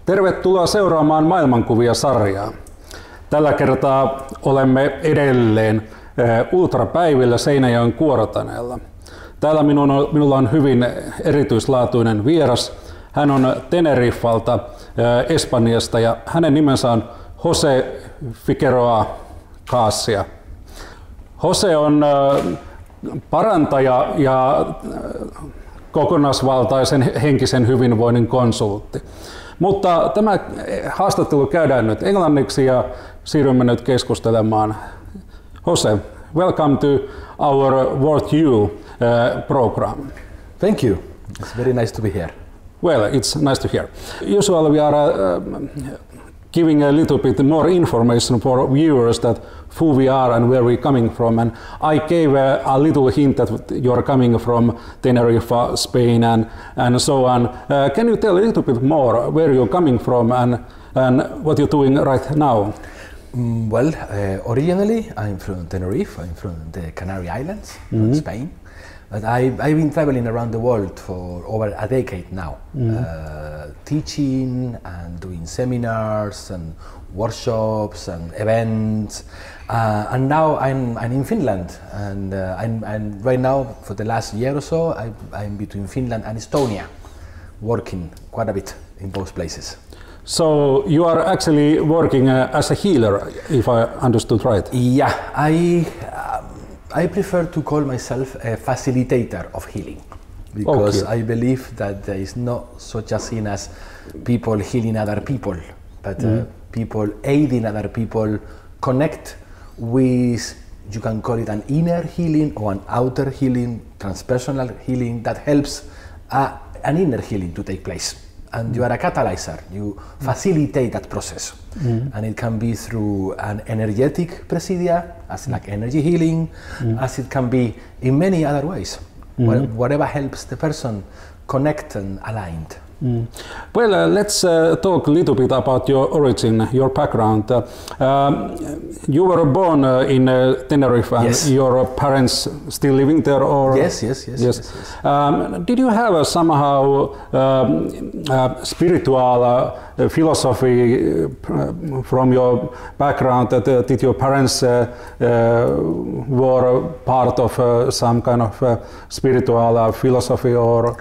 Tervetuloa seuraamaan Maailmankuvia-sarjaa. Tällä kertaa olemme edelleen ultrapäivillä Seinäjoen Kuorotaneella. Täällä minulla on hyvin erityislaatuinen vieras. Hän on Teneriffalta, Espanjasta, ja hänen nimensä on Jose Figueroa Garcia. Jose on parantaja ja kokonaisvaltaisen henkisen hyvinvoinnin konsultti. Mutta tämä haastattelu käydään nyt englanniksi ja siirrymme nyt keskustelemaan. Jose, welcome to our Worth You program. Thank you. It's very nice to be here. Well, it's nice to hear. Usually we are giving a little bit more information for viewers that who we are and where we're coming from, and I gave a little hint that you're coming from Tenerife, Spain, and so on. Can you tell a little bit more where you're coming from and what you're doing right now? Well, originally I'm from Tenerife. I'm from the Canary Islands, from Spain. But I've been traveling around the world for over a decade now, teaching and doing seminars and workshops and events. And now I'm in Finland, and I'm right now for the last year or so I'm between Finland and Estonia, working quite a bit in both places. So you are actually working as a healer, if I understood right? Yeah, I prefer to call myself a facilitator of healing, because I believe that there is not such a thing as people healing other people, but people aiding other people connect with, you can call it an inner healing or an outer healing, transpersonal healing that helps an inner healing to take place. And you are a catalyzer, you facilitate that process. And it can be through an energetic procedure, as like energy healing, as it can be in many other ways, whatever helps the person connect and aligned. Well, let's talk a little bit about your origin, your background. You were born in Tenerife, and yes. Your parents still living there, or? Yes. Did you have somehow spiritual philosophy from your background? Did your parents were part of some kind of spiritual philosophy, or?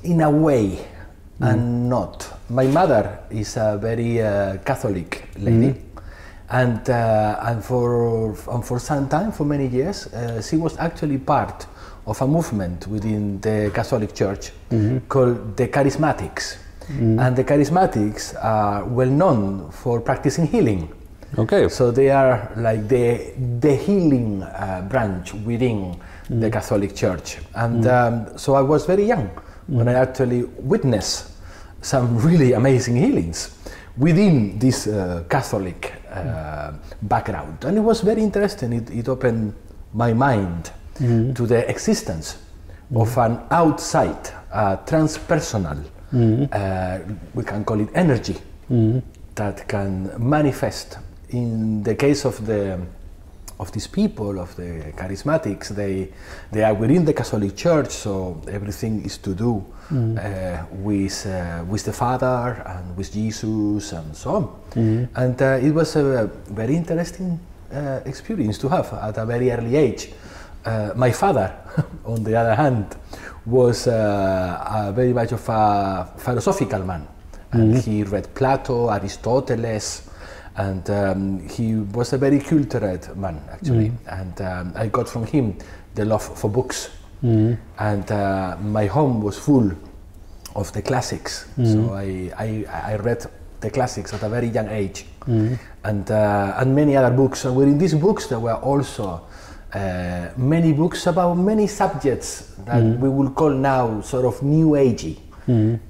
In a way, and not. My mother is a very Catholic lady, and for some time, for many years, she was actually part of a movement within the Catholic Church called the Charismatics. And the Charismatics are well known for practicing healing. Okay. So they are like the healing branch within the Catholic Church. And so I was very young when I actually witnessed some really amazing healings within this Catholic background. And it was very interesting. It opened my mind to the existence of an outside, transpersonal, we can call it energy, that can manifest. In the case of these people, of the charismatics, they are within the Catholic Church, so everything is to do with the Father and with Jesus and so on. And it was a very interesting experience to have at a very early age. My father, on the other hand, was very much of a philosophical man, and he read Plato, Aristoteles, And he was a very cultured man, actually. And I got from him the love for books. And my home was full of the classics. So I read the classics at a very young age. And many other books. And within these books there were also many books about many subjects that we will call now sort of new agey.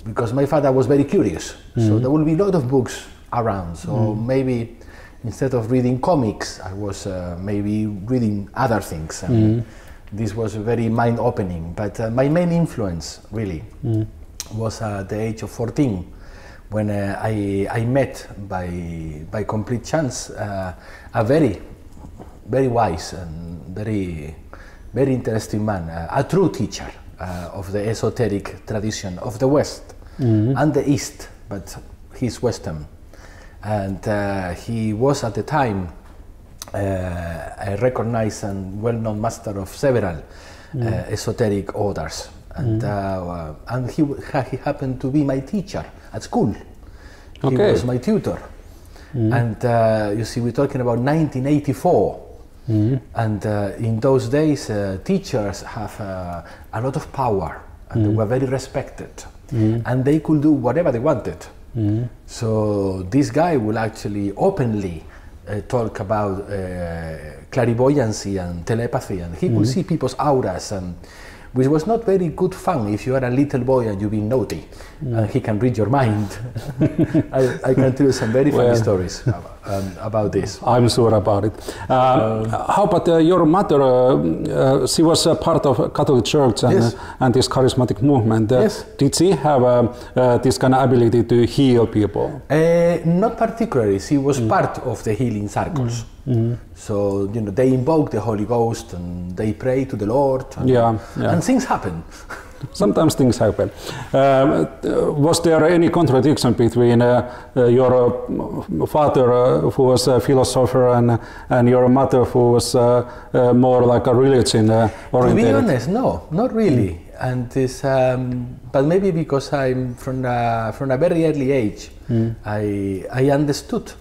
Because my father was very curious. So there will be a lot of books around. So maybe instead of reading comics, I was maybe reading other things. This was very mind-opening. But my main influence, really, was at the age of 14, when I met by complete chance a very wise and very interesting man, a true teacher of the esoteric tradition of the West and the East, but he's Western. And he was at the time a recognized and well-known master of several esoteric orders. And he happened to be my teacher at school. He was my tutor. And you see, we're talking about 1984. And in those days, teachers have a lot of power, and they were very respected. And they could do whatever they wanted. So this guy will actually openly talk about clairvoyancy and telepathy, and he could see people's auras, and which was not very good fun if you are a little boy and you've been naughty, and he can read your mind. I can tell you some very funny stories about this. I'm sure about it. How about your mother? She was a part of Catholic Church and this charismatic movement. Did she have this kind of ability to heal people? Not particularly. She was part of the healing circles. So they invoke the Holy Ghost and they pray to the Lord, and things happen. Sometimes things happen. Was there any contradiction between your father, who was a philosopher, and your mother, who was more like a religion oriented? To be honest, no, not really. And this, but maybe because I'm from a very early age, I understood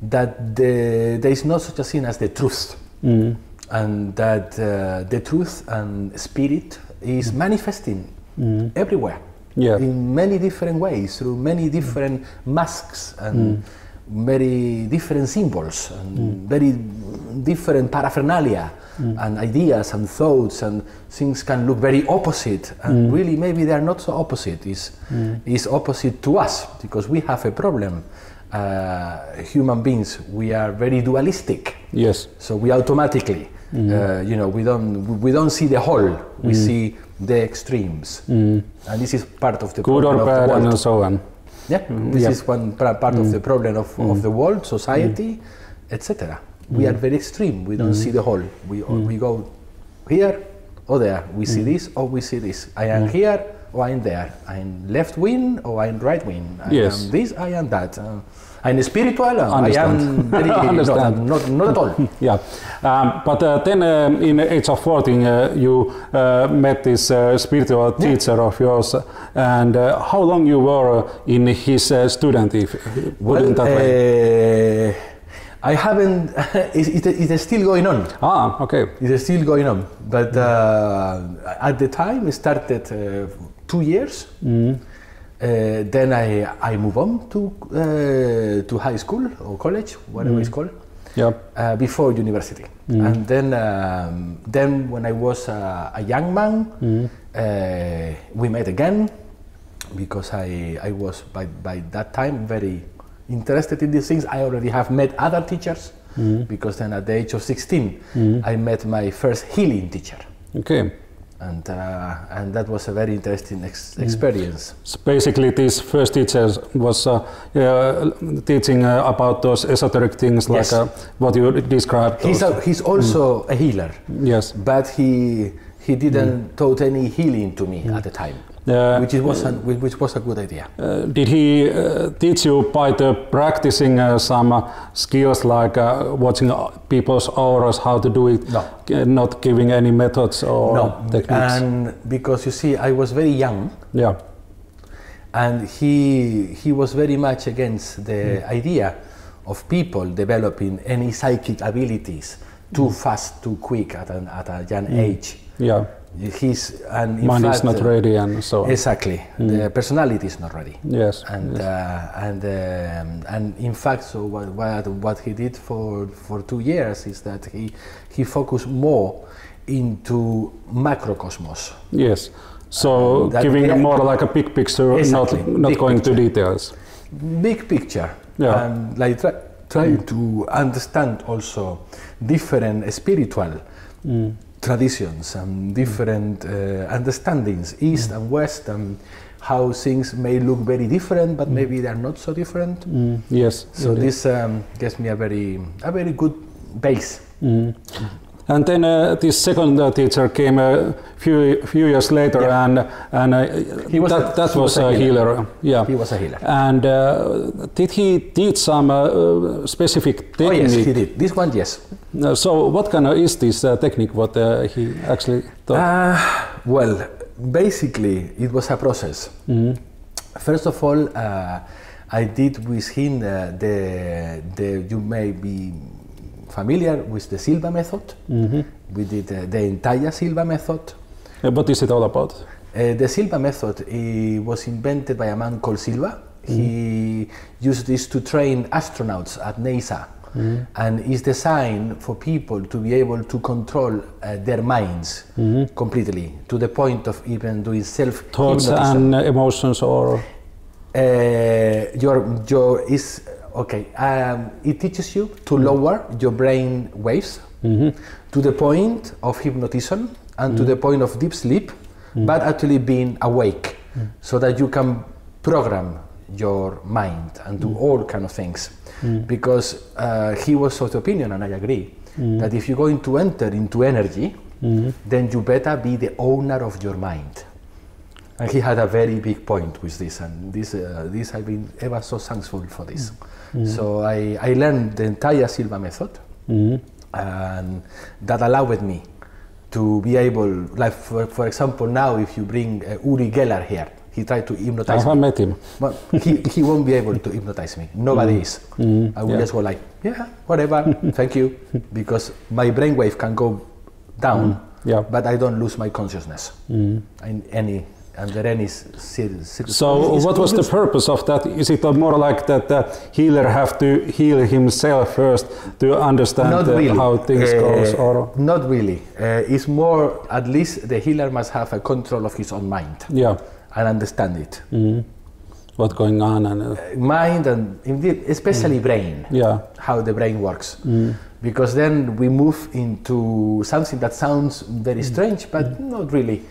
that there is no such a thing as the truth, and that the truth and spirit is manifesting everywhere, in many different ways, through many different masks and very different symbols and very different paraphernalia and ideas and thoughts, and things can look very opposite, and really maybe they are not so opposite. Is opposite to us, because we have a problem. Human beings, we are very dualistic. Yes. So we automatically, we don't see the whole. We see the extremes, and this is part of the good or bad, and so on. Yeah, this is one part of the problem of the world, society, etc. We are very extreme. We don't see the whole. We go here or there. We see this or we see this. I am here or I am there. I am left wing or I am right wing. I am this, I am that. I'm spiritual. I am very, not at all. Yeah, but then in the age of 14, you met this spiritual teacher of yours, and how long you were in his student? I haven't. It's still going on. Ah, okay. It's still going on, but at the time it started 2 years. Then I move on to high school or college, whatever it's called. Before university, and then when I was a young man, we met again, because I was by that time very interested in these things. I already have met other teachers, because then at the age of 16, I met my first healing teacher. Okay. And that was a very interesting experience. So basically, this first teacher was teaching about those esoteric things, like what you described. He's also a healer. Yes. But he didn't taught any healing to me at the time. Which was a good idea. Did he teach you by practicing some skills, like watching people's auras, how to do it? No. Not giving any methods or techniques? And because you see, I was very young. Yeah. And he was very much against the idea of people developing any psychic abilities too fast, too quick at a young age. Yeah. Mind is not ready and so on. Exactly. The personality is not ready. Yes. And in fact, so what he did for 2 years is that he focused more into macrocosmos. Yes. So giving more like a big picture, exactly. not going to details. Big picture. Yeah. And like trying to understand also different spiritual traditions and different understandings, East and West, and how things may look very different, but maybe they are not so different. Yes. So indeed. This gives me a very good base. And then this second teacher came a few years later, and he was a healer. Yeah, he was a healer. And did he teach some specific technique? Oh yes, he did. This one, yes. So what kind of is this technique? What he actually taught? Well, basically, it was a process. First of all, I did with him you may be familiar with the Silva method. We did the entire Silva method. What is it all about? The Silva method was invented by a man called Silva. He used this to train astronauts at NASA, and is designed for people to be able to control their minds completely, to the point of even doing self-hypnotism. Thoughts and emotions, or it teaches you to lower your brain waves to the point of hypnotism and to the point of deep sleep, but actually being awake, so that you can program your mind and do all kind of things. Because he was of the opinion, and I agree, that if you're going to enter into energy, then you better be the owner of your mind. And he had a very big point with this, and this I've been ever so thankful for this. So I learned the entire Silva method, and that allowed me to be able, like for example, now if you bring Uri Geller here, he tried to hypnotize me. I have met him. But he won't be able to hypnotize me. Nobody is. I will just go like, yeah, whatever, thank you, because my brainwave can go down, but I don't lose my consciousness under any circumstance. So what was the purpose of that? Is it more like that the healer have to heal himself first to understand how things goes? Or? Not really. It's more, at least the healer must have a control of his own mind. Yeah. And understand it. What's going on? And mind, and indeed, especially brain. Yeah. How the brain works. Because then we move into something that sounds very strange, but not really.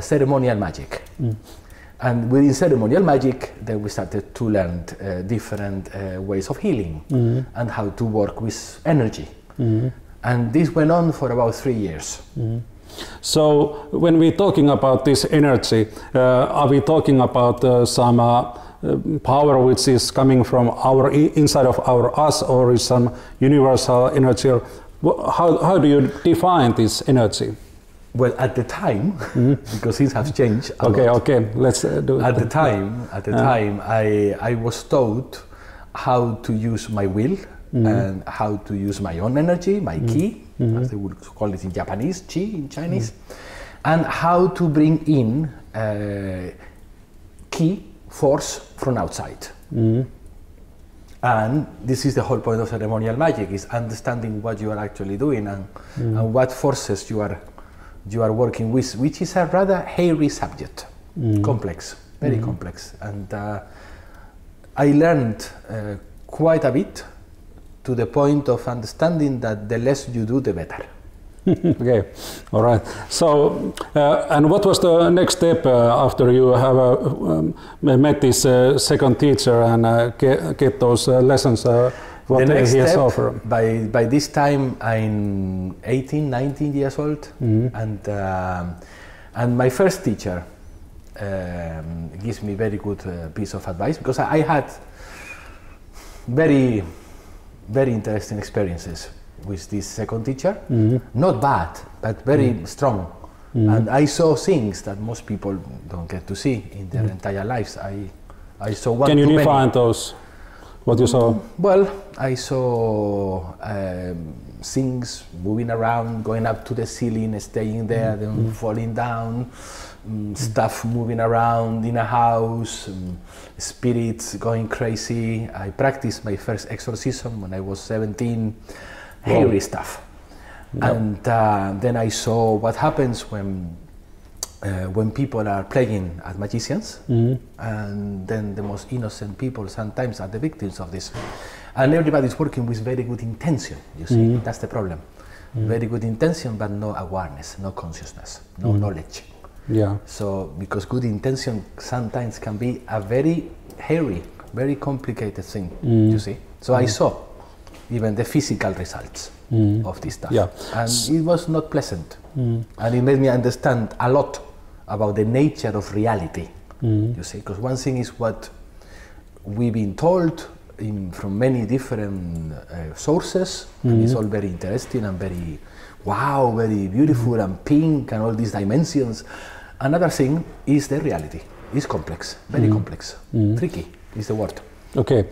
Ceremonial magic. And within ceremonial magic, then we started to learn different ways of healing and how to work with energy. And this went on for about 3 years. So when we're talking about this energy, are we talking about some power which is coming from our inside of us, or is some universal energy? How do you define this energy? Well, at the time, because things have changed a lot. Okay, let's do it. At the time, I was taught how to use my will and how to use my own energy, my ki, as they would call it in Japanese, chi in Chinese, and how to bring in ki, force, from outside. And this is the whole point of ceremonial magic, is understanding what you are actually doing and what forces you are working with, which is a rather hairy subject, complex, very complex. And I learned quite a bit, to the point of understanding that the less you do, the better. Okay, all right. So, and what was the next step after you have met this second teacher and get those lessons? What the next he has step, offered? by this time I'm 18, 19 years old, and my first teacher gives me very good piece of advice, because I had very, very interesting experiences with this second teacher. Not bad, but very strong. And I saw things that most people don't get to see in their entire lives. I saw one. Can you too define many. those? What you saw? Well, I saw things moving around, going up to the ceiling, staying there, then falling down, stuff moving around in a house, spirits going crazy. I practiced my first exorcism when I was 17, hairy stuff. Yep. And then I saw what happens when people are playing as magicians, and then the most innocent people sometimes are the victims of this. And everybody's working with very good intention, you see, that's the problem. Very good intention, but no awareness, no consciousness, no knowledge. Yeah. So, because good intention sometimes can be a very hairy, very complicated thing, you see. So I saw even the physical results of this stuff. Yeah. And it was not pleasant. And it made me understand a lot about the nature of reality, you see. Because one thing is what we've been told from many different sources, and it's all very interesting and very, wow, very beautiful and pink and all these dimensions. Another thing is the reality. It's complex, very complex, tricky is the word. Okay,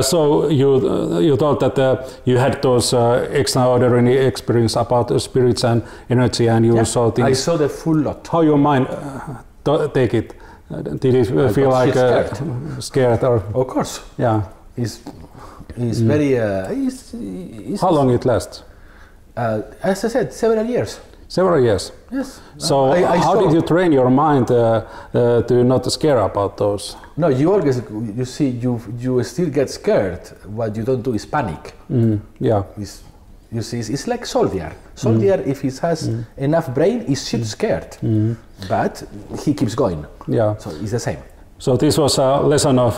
so you thought that you had those extraordinary experience about the spirits and energy, and you saw things. I saw the full lot. How your mind take it? Did it feel like scared or? Of course. Yeah. It's very. How long it lasts? As I said, several years. Several years. Yes. So how did you train your mind to not scare about those? No, you always, you see, you still get scared. What you don't do is panic. Yeah. You see, it's like soldier. Soldier, if he has enough brain, he should scared, but he keeps going. Yeah. So it's the same. So this was a lesson of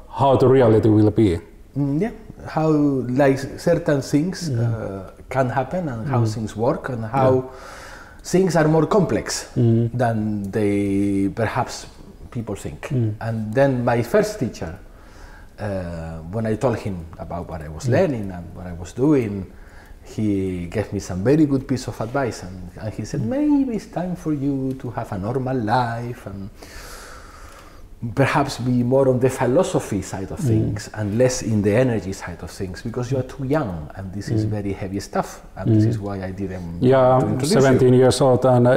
how the reality will be. Yeah. How like certain things can happen and how things work and how things are more complex than they perhaps people think. And then my first teacher, when I told him about what I was learning and what I was doing, he gave me some very good piece of advice, and he said, maybe it's time for you to have a normal life and perhaps be more on the philosophy side of things and less in the energy side of things, because you are too young and this is very heavy stuff, and this is why I didn't. Yeah, 17 years old and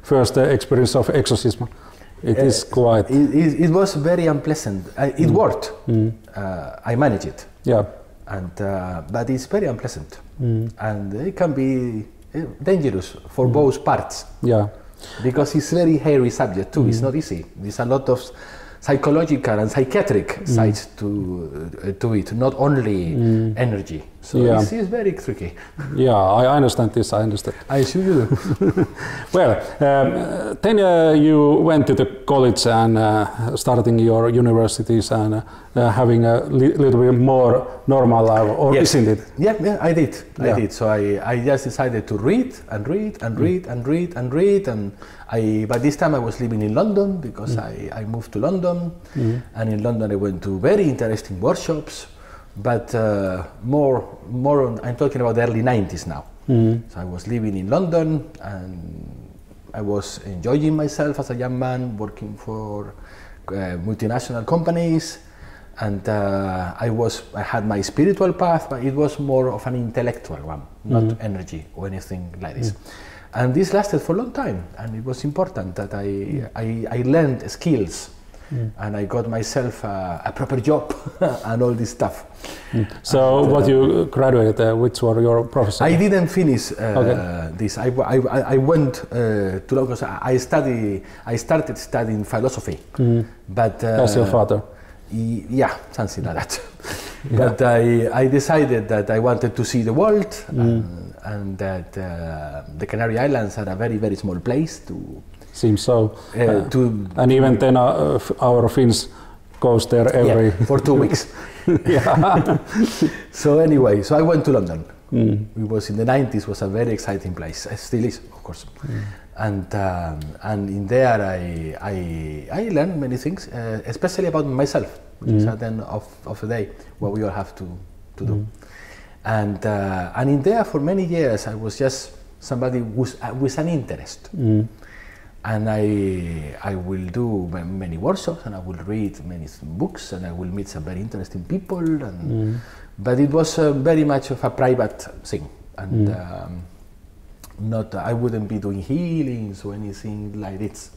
first experience of exorcism. It is quite. It was very unpleasant. It worked. I managed it. Yeah. And but it's very unpleasant, and it can be dangerous for both parts. Yeah. Because it's very hairy subject too. It's not easy. There's a lot of psychological and psychiatric sides to it, not only energy. So it's very tricky. Yeah, I understand this. I understand. I sure you do. Well, then you went to the college and starting your universities and having a little bit more normal life, or isn't it? Yeah, I did. I did. So I just decided to read and read and read and read and read, and by this time I was living in London because I moved to London, and in London I went to very interesting workshops, but more on, I'm talking about the early 90s now. So I was living in London and I was enjoying myself as a young man, working for multinational companies, and I had my spiritual path, but it was more of an intellectual one, not energy or anything like this. And this lasted for a long time, and it was important that I learned skills, and I got myself a proper job and all this stuff. So and, what you graduated, which were your professors? I didn't finish this. I went to because I started studying philosophy, but as your father. Yeah, something like that. But I decided that I wanted to see the world, and that the Canary Islands are a very, very small place to. Seems so. And even then, our Finns goes there every for 2 weeks. So anyway, so I went to London. It was in the 90s. Was a very exciting place. It still is, of course. And in there I learned many things, especially about myself, which is at the end of the day what we all have to do. And in there for many years I was just somebody with an interest. And I will do many workshops, and I will read many books, and I will meet some very interesting people. And but it was very much of a private thing, and not. I wouldn't be doing healings or anything like this.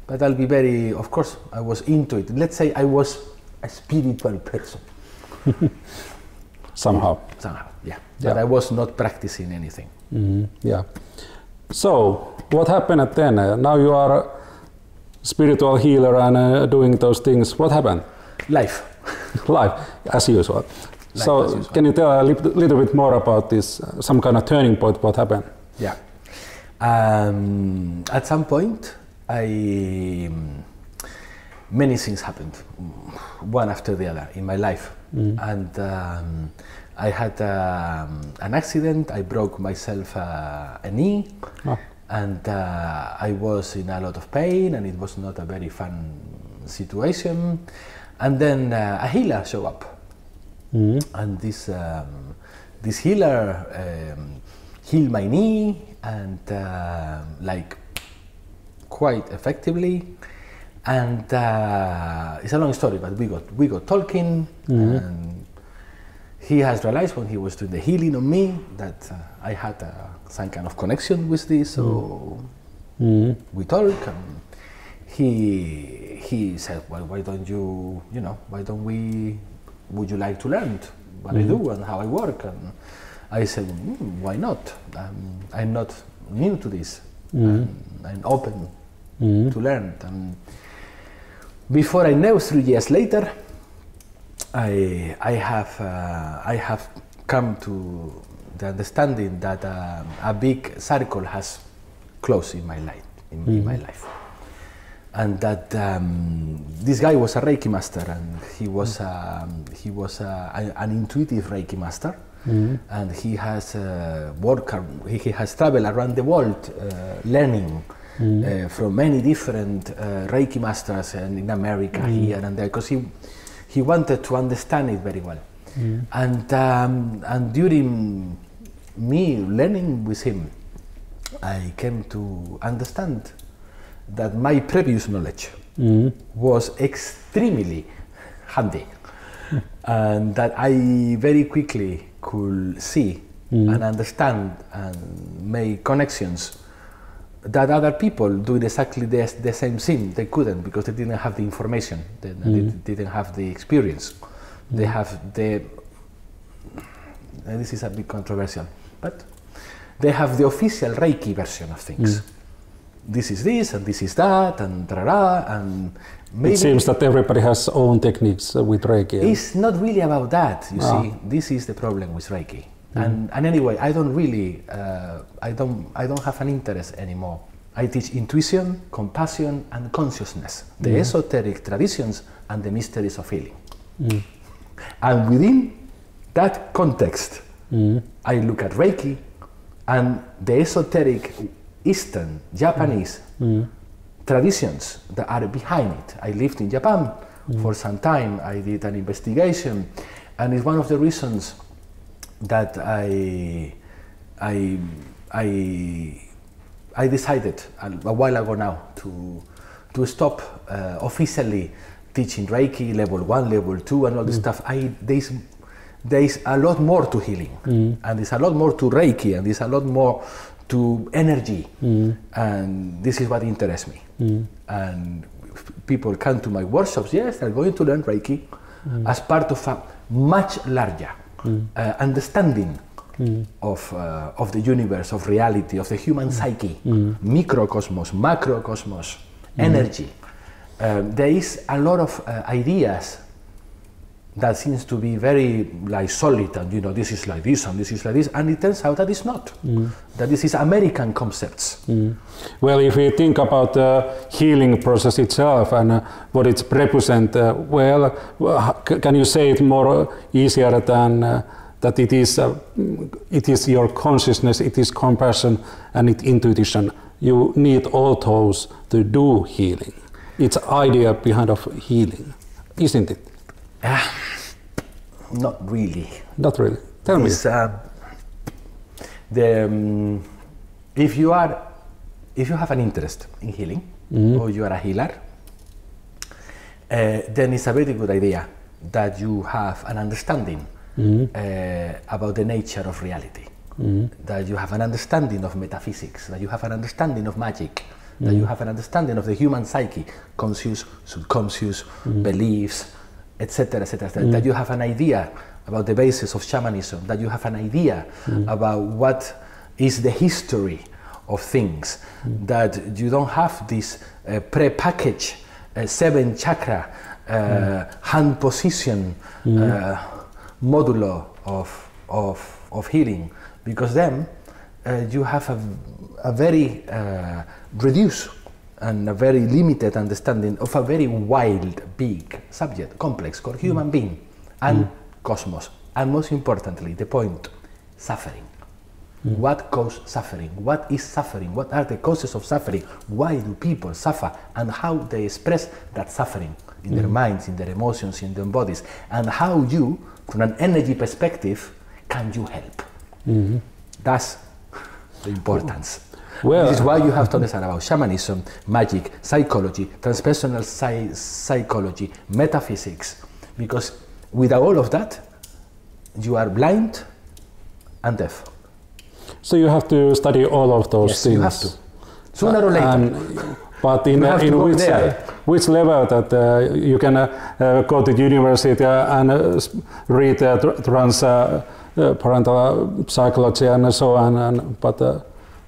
But I'll be very. Of course, I was into it. Let's say I was a spiritual person. Somehow. Somehow, yeah. But I was not practicing anything. Yeah. So, what happened then? Now you are a spiritual healer and doing those things. What happened? Life. Life, as usual. So, can you tell a little bit more about this, some kind of turning point, what happened? Yeah. At some point, many things happened, one after the other in my life. And I had an accident. I broke myself a knee, and I was in a lot of pain, and it was not a very fun situation. And then a healer showed up, and this healer healed my knee, and like quite effectively. And it's a long story, but we got talking, and he has realized when he was doing the healing on me that I had some kind of connection with this, so we talk, and he said, well, why don't you, would you like to learn what I do and how I work? And I said, why not? I'm not new to this, I'm open to learn. And before I know, 3 years later, I have come to the understanding that a big circle has closed in my life, in my life, and that this guy was a Reiki master, and he was an intuitive Reiki master, and he has he has traveled around the world learning. From many different Reiki masters in America, here and there, because he wanted to understand it very well. And during me learning with him, I came to understand that my previous knowledge was extremely handy, and that I very quickly could see and understand and make connections that other people doing exactly the same thing, they couldn't, because they didn't have the information, they didn't have the experience. They have and this is a bit controversial, but they have the official Reiki version of things. This is this, and this is that, and and maybe it seems that everybody has own techniques with Reiki. It's not really about that, you see. This is the problem with Reiki. And anyway, I don't really, I don't have an interest anymore. I teach intuition, compassion, and consciousness, the esoteric traditions and the mysteries of healing. And within that context, I look at Reiki and the esoteric Eastern, Japanese traditions that are behind it. I lived in Japan for some time. I did an investigation, and it's one of the reasons that I decided a while ago now to stop officially teaching Reiki level 1, level 2, and all this stuff. There's a lot more to healing, and there's a lot more to Reiki, and there's a lot more to energy, and this is what interests me. And people come to my workshops. Yes, they're going to learn Reiki as part of a much larger understanding of the universe, of reality, of the human psyche, microcosmos, macrocosmos, energy. There is a lot of ideas that seems to be very like solid, and this is like this and this is like this, and it turns out that it's not. That this is American concepts. Well, if we think about the healing process itself and what it represents, can you say it more easier than that it is your consciousness, it is compassion, and it intuition. You need all those to do healing. It's idea behind of healing, isn't it? Not really. Not really. Tell me. If you are if you have an interest in healing, or you are a healer, then it's a very good idea that you have an understanding about the nature of reality, that you have an understanding of metaphysics, that you have an understanding of magic, that you have an understanding of the human psyche, conscious, subconscious, beliefs, etc., etc., that you have an idea about the basis of shamanism, that you have an idea about what is the history of things, that you don't have this pre-packaged 7 chakra hand position modulo of healing, because then you have a very reduced and a very limited understanding of a very wild, big subject, complex, called human being and cosmos. And most importantly, the point, suffering. What causes suffering? What is suffering? What are the causes of suffering? Why do people suffer? And how they express that suffering in their minds, in their emotions, in their bodies. And how you, from an energy perspective, can you help? That's the importance. Well, this is why you have to understand about shamanism, magic, psychology, transpersonal psychology, metaphysics. Because without all of that, you are blind and deaf. So you have to study all of those things. Yes, you have to. Sooner or later. But in which level that you can go to university and read parantaja psychology and so on, but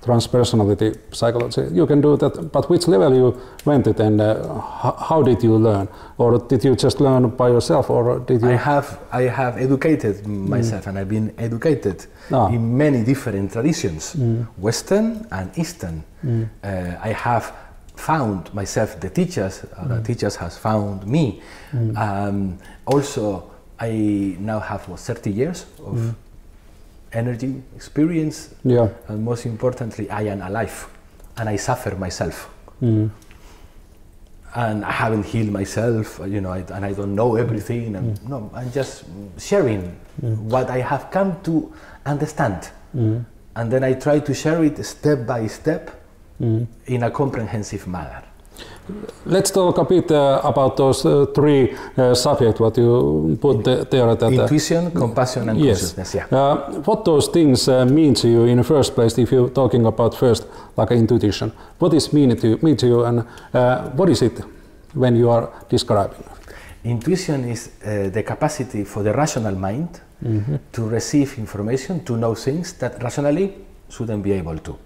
transpersonality psychology, you can do that. But which level you went it, and how did you learn, or did you just learn by yourself, or did you? I have educated myself, and I've been educated in many different traditions, Western and Eastern. I have found myself the teachers, the teachers has found me. Also, I now have 30 years of energy experience, and most importantly, I am alive, and I suffer myself. And I haven't healed myself, you know, and I don't know everything, and no, I'm just sharing what I have come to understand, and then I try to share it step by step in a comprehensive manner. Let's talk a bit about those 3 subjects what you put there. That, intuition, compassion, and consciousness. Yeah. What those things mean to you in the first place? If you're talking about first, like intuition, what is mean to you, and what is it when you are describing? Intuition is the capacity for the rational mind to receive information, to know things that rationally shouldn't be able to.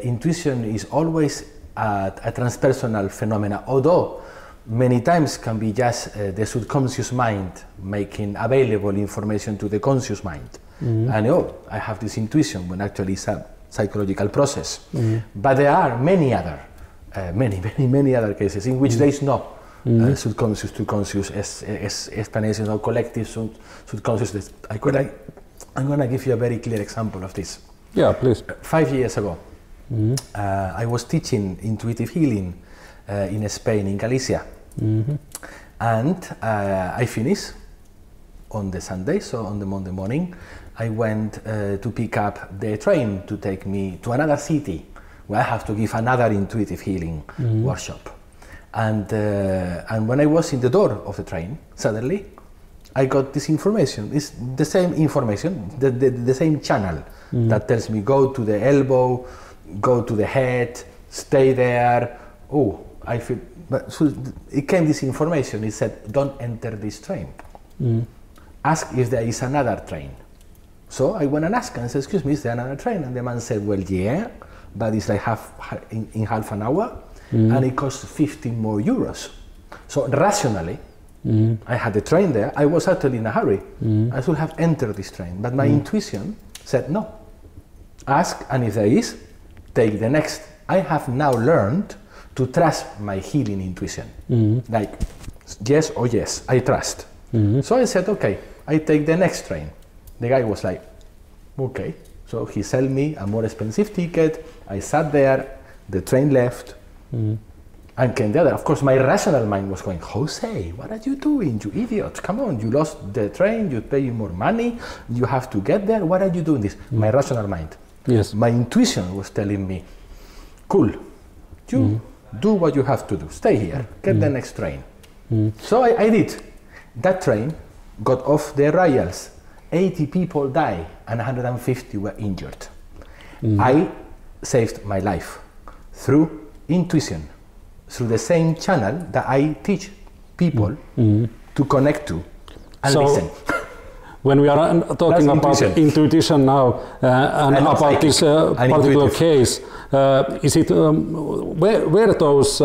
Intuition is always a transpersonal phenomena, although many times can be just the subconscious mind making available information to the conscious mind. And I have this intuition, when actually it's a psychological process. But there are many other cases in which there is no subconscious to conscious explanation or collective subconsciousness. I'm going to give you a very clear example of this. Yeah, please. 5 years ago, I was teaching intuitive healing in Spain, in Galicia. And I finished on the Sunday, so on the Monday morning, I went to pick up the train to take me to another city where I have to give another intuitive healing workshop. And when I was in the door of the train, suddenly I got this information. It's the same information, the same channel that tells me go to the elbow, go to the head, stay there. Oh, I feel. But so it came this information. It said, "Don't enter this train. Ask if there is another train." So I went and asked and said, "Excuse me, is there another train?" And the man said, "Well, yeah, but it's like in half an hour, and it costs 15 more euros." So rationally, I had the train there. I was actually in a hurry. I should have entered this train, but my intuition said no. Ask, and if there is, take the next. I have now learned to trust my healing intuition. Like, yes or yes, I trust. So I said, okay, I take the next train. The guy was like, okay. So he sold me a more expensive ticket. I sat there, the train left, and came the other. Of course, my rational mind was going, Jose, what are you doing, you idiot? Come on, you lost the train, you pay more money, you have to get there. What are you doing this? My rational mind. Yes. My intuition was telling me, cool. You do what you have to do. Stay here. Get the next train. So I did. That train got off the rails. 80 people died and 150 were injured. I saved my life through intuition, through the same channel that I teach people to connect to and listen. When we are talking about intuition now and about this particular case, is it where those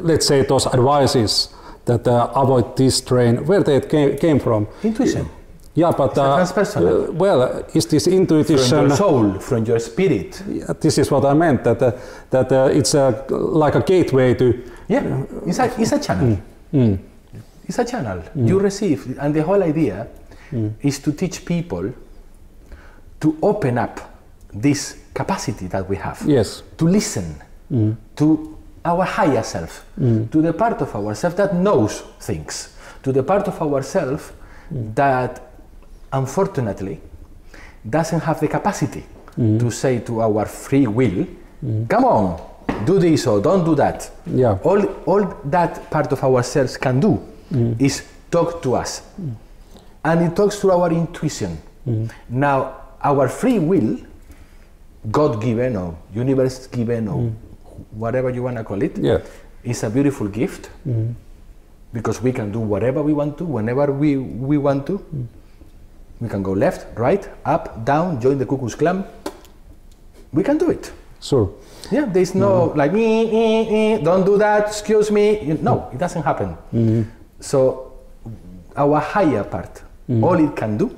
let's say those advices that avoid this train, where they came from? Intuition. Yeah, but transpersonal. Well, is this intuition from your soul, from your spirit? This is what I meant. That it's like a gateway to. Yeah, it's a channel. It's a channel you receive, and the whole idea is to teach people to open up this capacity that we have. Yes. To listen to our higher self, to the part of ourselves that knows things, to the part of ourselves that unfortunately doesn't have the capacity to say to our free will, come on, do this or don't do that. Yeah. All that part of ourselves can do is talk to us. And it talks to our intuition. Now, our free will, God-given or universe-given or whatever you want to call it, is a beautiful gift because we can do whatever we want to, whenever we want to. We can go left, right, up, down, join the Ku Klux Klan. We can do it. Sure. Yeah, there's no like, don't do that, excuse me. No, it doesn't happen. So our higher part, all it can do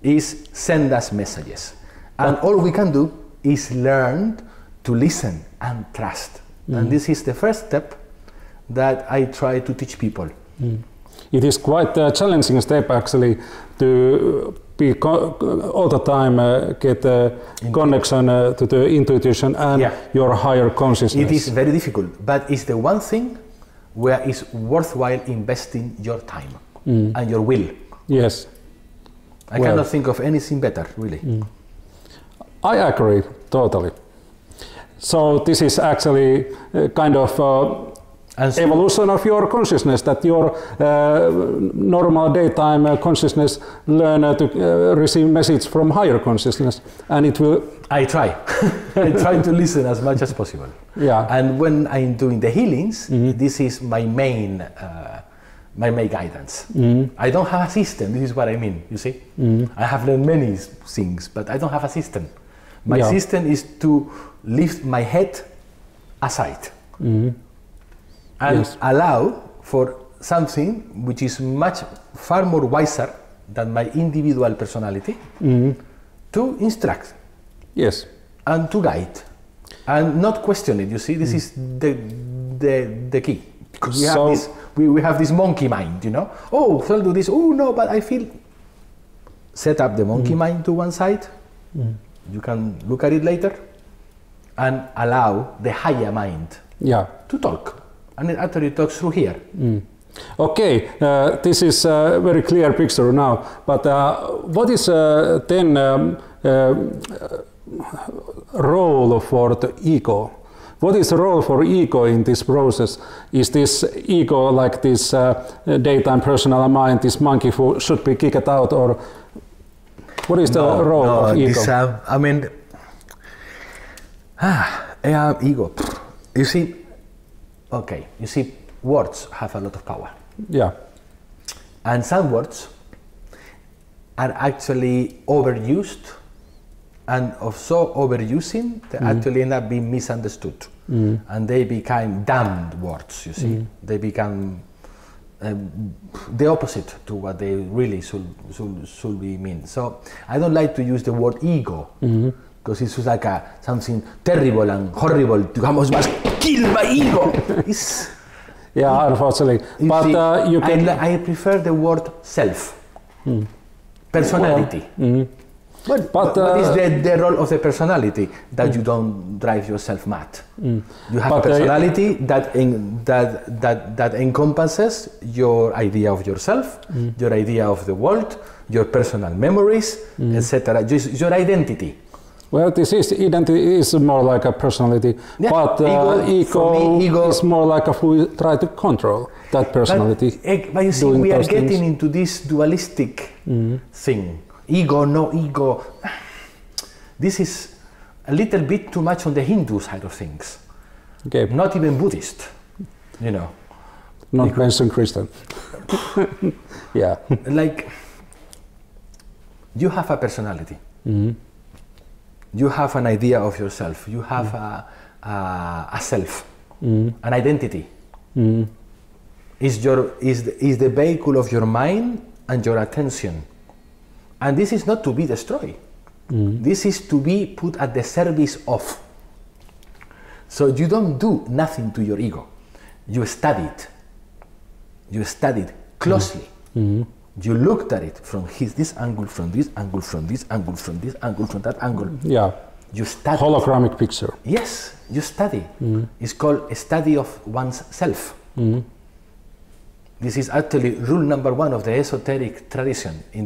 is send us messages. And all we can do is learn to listen and trust. And this is the first step that I try to teach people. It is quite a challenging step actually to be all the time get a connection to the intuition and your higher consciousness. It is very difficult, but it's the one thing where it's worthwhile investing your time and your will. Yes. I cannot think of anything better, really. I agree, totally. So this is actually kind of evolution of your consciousness, that your normal daytime consciousness learn to receive message from higher consciousness, and it will. I try. I try to listen as much as possible. Yeah. And when I'm doing the healings, this is my main guidance. I don't have a system. This is what I mean. You see, I have learned many things, but I don't have a system. My system is to lift my head aside. And allow for something which is far more wiser than my individual personality to instruct. Yes. And to guide. And not question it, you see, this is the key. Because we have this monkey mind, you know. Oh, so I'll do this, oh no, but I feel. Set up the monkey mind to one side, you can look at it later, and allow the higher mind to talk. And it actually talks through here. Okay, this is a very clear picture now, but what is then role for the ego? What is the role for ego in this process? Is this ego like this daytime personal mind, this monkey who should be kicked out, or what is the role of ego? I mean, ego. You see, okay, you see, words have a lot of power. Yeah. And some words are actually overused, and of so overusing, they actually end up being misunderstood. And they become damned words, you see. They become the opposite to what they really should be mean. So I don't like to use the word ego, because it's just like something terrible and horrible. Must kill my ego. Yeah, unfortunately. But you can. I prefer the word self, personality. But what is the role of the personality? That you don't drive yourself mad. You have a personality that encompasses your idea of yourself, your idea of the world, your personal memories, etc. Your identity. Well, this is identity is more like a personality, Yeah, but ego is more like we try to control that personality. But you see, we are getting into this dualistic thing. Ego, no ego. This is a little bit too much on the Hindu side of things. Okay. Not even Buddhist, you know. Not mention Christian. Yeah. Like, you have a personality. You have an idea of yourself. You have a self, an identity. Is the vehicle of your mind and your attention. And this is not to be destroyed. This is to be put at the service of. So you don't do nothing to your ego. You study it. You study it closely. You looked at it from this angle, from this angle, from this angle, from this angle, from that angle. Yeah. You study. Holographic picture. Yes, you study. It's called a study of one's self. This is actually rule number one of the esoteric tradition in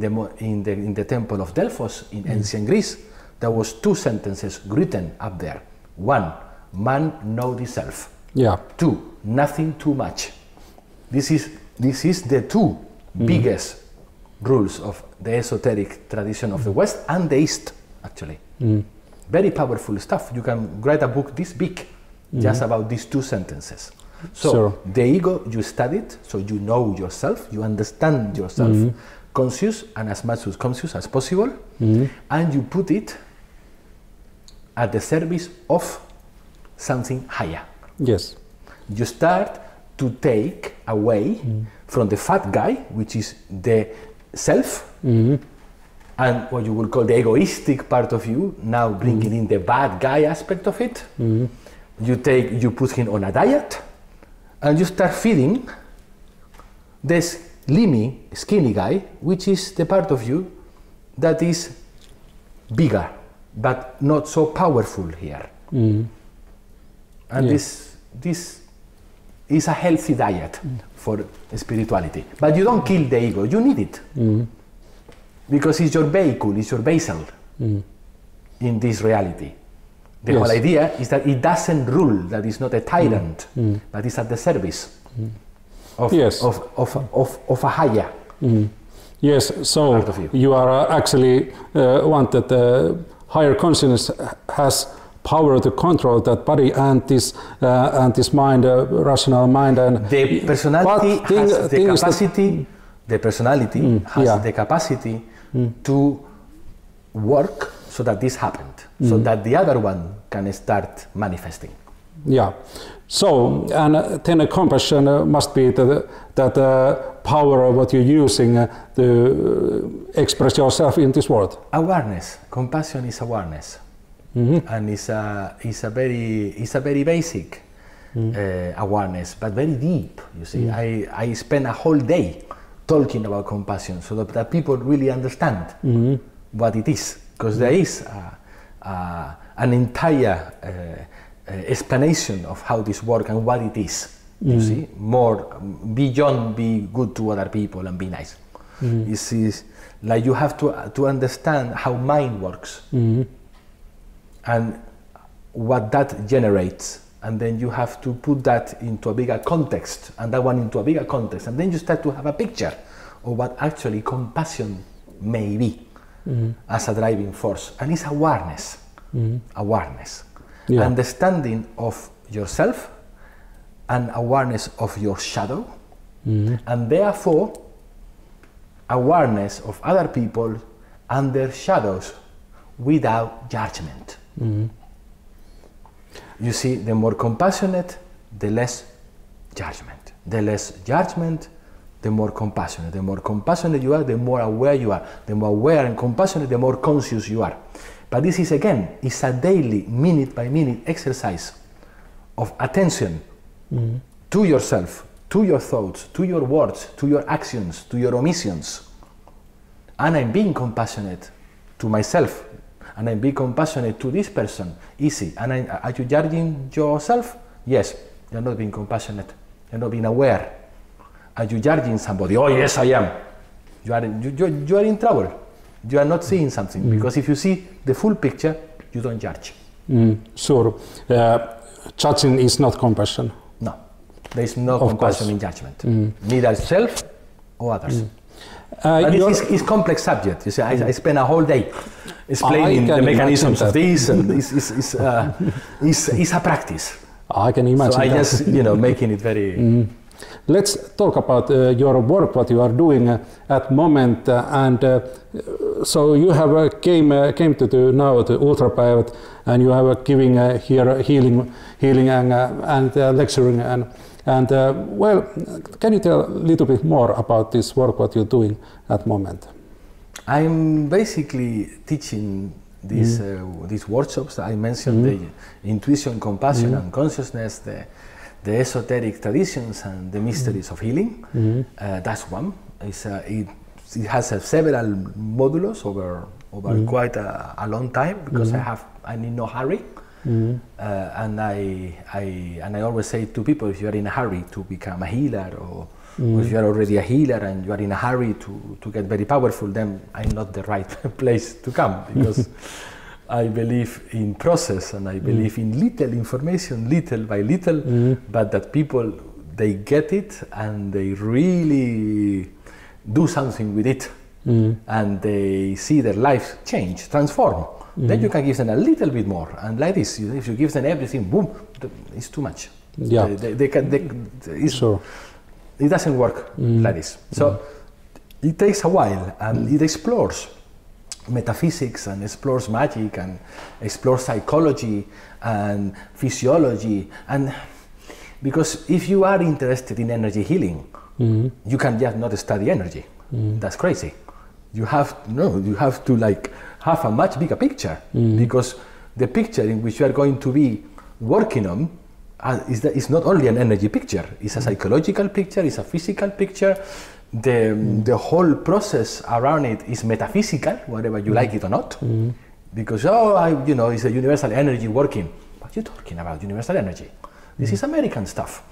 the temple of Delphos in ancient Greece. There was 2 sentences written up there. 1, man know himself. Yeah. 2, nothing too much. This is the 2 biggest rules of the esoteric tradition of the West and the East, actually. Very powerful stuff. You can write a book this big just about these 2 sentences. So the ego, you study it, so you know yourself, you understand yourself, conscious and as much as conscious as possible, and you put it at the service of something higher. Yes. You start to take away from the fat guy, which is the self, and what you will call the egoistic part of you, now bringing in the bad guy aspect of it. You put him on a diet, and you start feeding this leamy, skinny guy, which is the part of you that is bigger, but not so powerful here. And this is a healthy diet for spirituality. But you don't kill the ego, you need it. Because it's your vehicle, it's your vessel in this reality. The whole idea is that it doesn't rule, that it's not a tyrant, but it's at the service of a higher. Yes, so you are actually want that the higher consciousness has power to control that body and this mind, rational mind, and the personality has the capacity. The personality has the capacity to work so that this happened, so that the other one can start manifesting. Yeah. So, and then a compassion must be that power of what you're using to express yourself in this world. Awareness. Compassion is awareness, and it's a very basic awareness, but very deep. You see, I spend a whole day talking about compassion so that people really understand what it is, because there is an entire explanation of how this works and what it is. You see, more beyond be good to other people and be nice. It's like you have to understand how mind works and what that generates, and then you have to put that into a bigger context, and that one into a bigger context, and then you start to have a picture of what actually compassion may be as a driving force. And it's awareness. Awareness. Understanding of yourself and awareness of your shadow, and therefore awareness of other people and their shadows without judgment. You see, the more compassionate, the less judgment. The less judgment, the more compassionate. The more compassionate you are, the more aware you are. The more aware and compassionate, the more conscious you are. But this is, again, it's a daily, minute by minute exercise of attention to yourself, to your thoughts, to your words, to your actions, to your omissions. And I'm being compassionate to myself, and I'm being compassionate to this person. Easy. And are you judging yourself? Yes. You're not being compassionate. You're not being aware. Are you judging somebody? Oh yes, I am. You are in trouble. You are not seeing something, because if you see the full picture, you don't judge. Sure. Judging is not compassion. No, there is no compassion in judgment. Neither self or others. But it's complex subject. You see, I spend a whole day explaining the mechanisms of this, and it's a practice. I can imagine. So I just, making it very. Let's talk about your work, what you are doing at moment, so you have came to do now the Ultrapäevad, and you have giving here healing and lecturing and well, can you tell a little bit more about this work, what you're doing at moment? I'm basically teaching these workshops that I mentioned, the intuition, compassion, and consciousness, the esoteric traditions and the mysteries of healing. That's one. It has several modules over quite a long time, because I need no hurry. And I always say to people, if you are in a hurry to become a healer, or if you are already a healer and you are in a hurry to get very powerful, then I'm not the right place to come, because I believe in process, and I believe in little information, little by little, but that people, they get it and they really do something with it, and they see their lives change, transform. Then you can give them a little bit more, and like this, if you give them everything, boom, it's too much. Yeah, sure. It doesn't work like this. So it takes a while, and it explores metaphysics, and explores magic, and explores psychology and physiology. And because if you are interested in energy healing, you can just not study energy. That's crazy. You have to like have a much bigger picture, because the picture in which you are going to be working on is not only an energy picture. It's a psychological picture. It's a physical picture. The whole process around it is metaphysical, whether you like it or not, because it's a universal energy working. What are you talking about, universal energy? This is American stuff.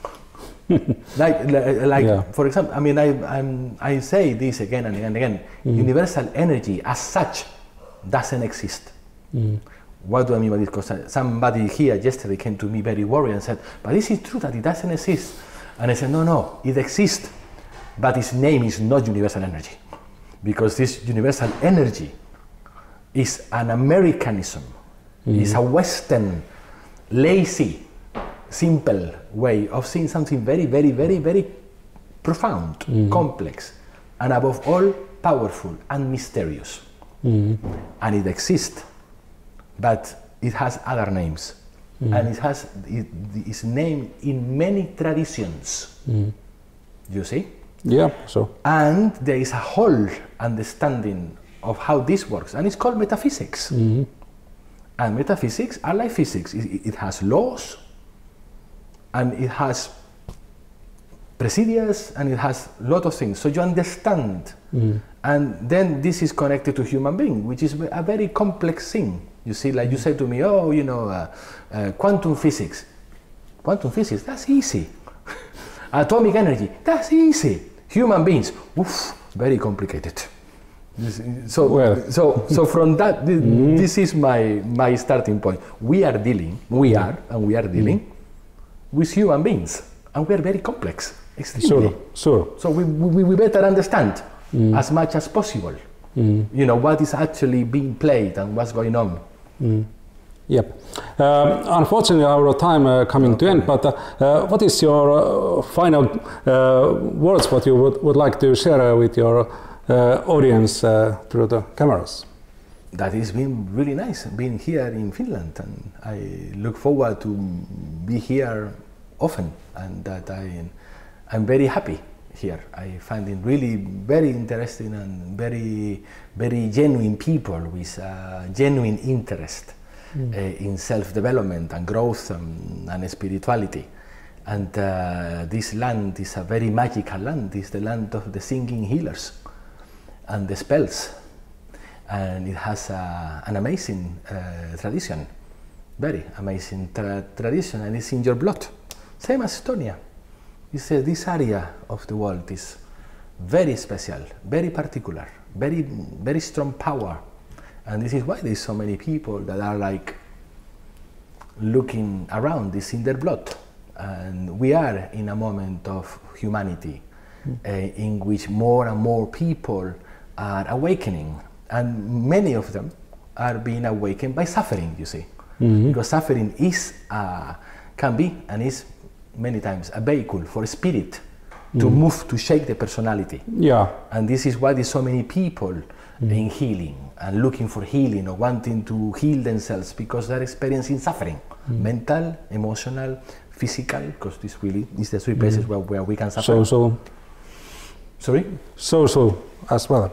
For example, I mean, I say this again and again. Universal energy as such doesn't exist. What do I mean by this? Because somebody here yesterday came to me very worried and said, "But is it true that it doesn't exist?" And I said, "No, it exists. But its name is not universal energy, because this universal energy is an Americanism. It's a Western, lazy, simple way of seeing something very, very, very, very profound, complex, and above all, powerful and mysterious. And it exists, but it has other names, and it has its name in many traditions. You see? Yeah, so. And there is a whole understanding of how this works, and it's called metaphysics. And metaphysics are like physics. It has laws, and it has procedures, and it has a lot of things. So you understand. And then this is connected to human being, which is a very complex thing. You see, like you say to me, quantum physics. Quantum physics, that's easy. Atomic energy, that's easy. Human beings, very complicated. So from that, this is my starting point. We are dealing with human beings, and we are very complex, extremely. Sure. So we better understand as much as possible, what is actually being played and what's going on. Yep. Unfortunately, our time coming to end. But what is your final words? What you would like to share with your audience through the cameras? That has been really nice being here in Finland, and I look forward to be here often, and that I'm very happy here. I find it really very interesting and very, very genuine people with genuine interest in self-development and growth and spirituality. And this land is a very magical land. It's the land of the singing healers and the spells. And it has an amazing tradition, very amazing tradition, and it's in your blood. Same as Estonia. It's, this area of the world is very special, very particular, very, very strong power, And this is why there's so many people that are like looking around, this in their blood. And we are in a moment of humanity in which more and more people are awakening. And many of them are being awakened by suffering, you see. Because suffering is, can be and is many times a vehicle for spirit to move, to shake the personality. Yeah. And this is why there's so many people in healing and looking for healing or wanting to heal themselves because they're experiencing suffering, mental, emotional, physical, because this really is the three places where we can suffer. Sorry? Social as well.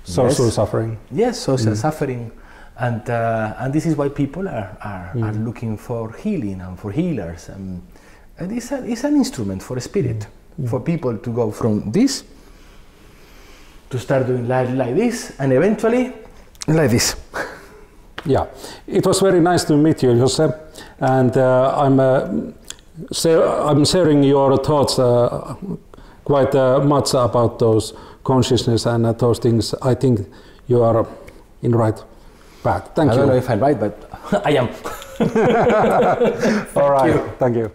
Social Yes. suffering. Yes, social suffering. And this is why people are looking for healing and for healers. And it's an instrument for spirit, for people to go from this, to start doing like this, and eventually like this. Yeah, it was very nice to meet you, Jose, and I'm sharing your thoughts quite much about those consciousness and those things. I think you are in right path. Thank you. I don't know if I'm right, but I am. All right, thank you.